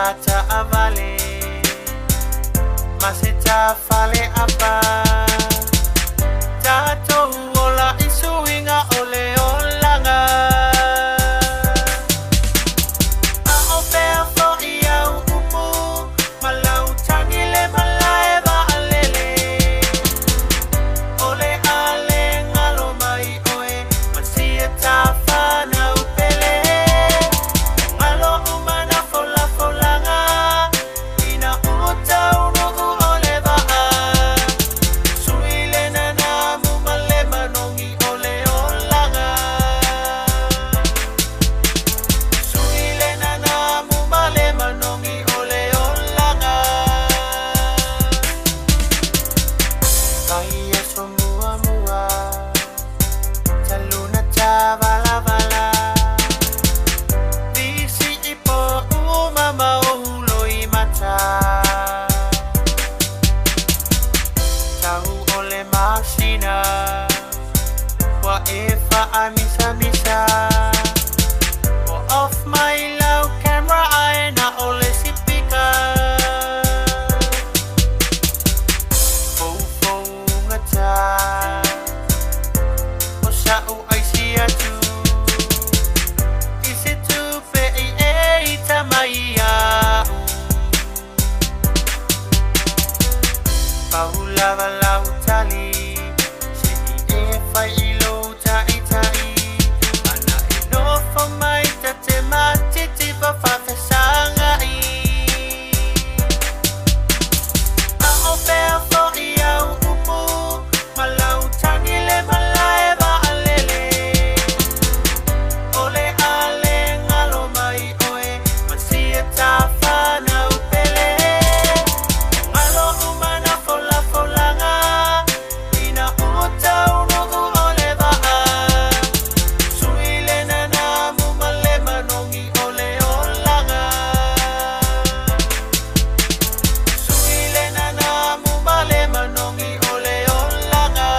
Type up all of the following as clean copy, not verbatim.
Tata avale Masita fale apa Tato ola isuinga ole olanga Ao fea fo iau upu Malau tangile malae ba alele Ole ale ngalo mai oe Masia tafana upele Ngalo umana fola folanga Ina utau nuku ole ba Suile nana mumale manongi ole olanga Suile nana mumale manongi ole olanga Kaya somua mua Taluna tavala vala Visi ipo umama uloi mata Tahu ole masina Wa efa amisa misa Wa off my low camera aena ole sipika Fo ngata O sa'u ay siya tu Isi tu pe e tamaya Paula balau tali Si e fai ilo tai tai Ana ino fo mai tate mati tiba fate sangai Ao fea fo iau upu Malau tangile malae ba alele Ole ale ngalo mai oe Masia tafana upele Ngalo umana fola folanga Ina utau nuku ole ba Suile nana mumale manongi ole olanga Suile nana mumale manongi ole olanga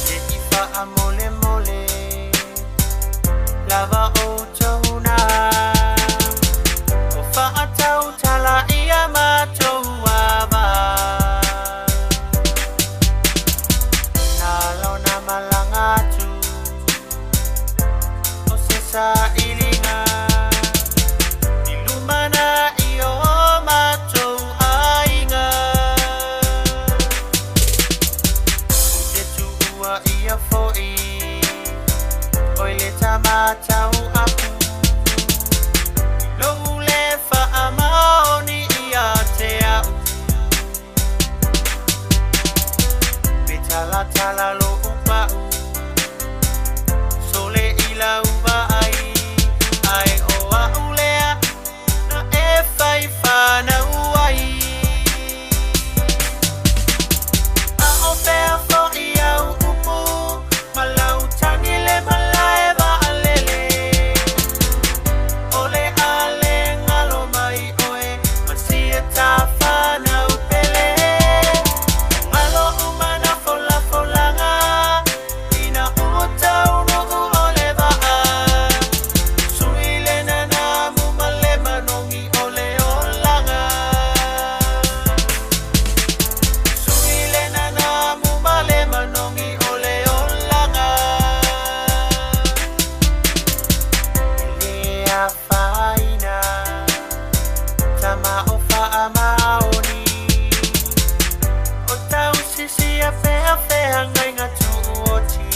Se ifa amole mole Lava o tona O whaatau tala ia mātou ava Nā launa malangatu O se sa iringa I lumana I o mātou ainga O te tuua ia fo'i Oi le tamatau apu Lou le whaamaoni ia te au Petala tala lo upau Sole ila uva ai Ai oa ulea Na e whai whana uai Ao fea fo iau upu Malau tangile malae ba alele Ole ale ngalo mai oe Masia tafana upele Ngalo umana fola folanga Ina utau nuku ole ba Suile nana mumale manongi ole olanga Suile nana mumale manongi ole olanga Lea faina Tama o whaamaoni O tau sisi a whea whea ngai ngā tuoti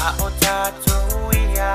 A o tātou ia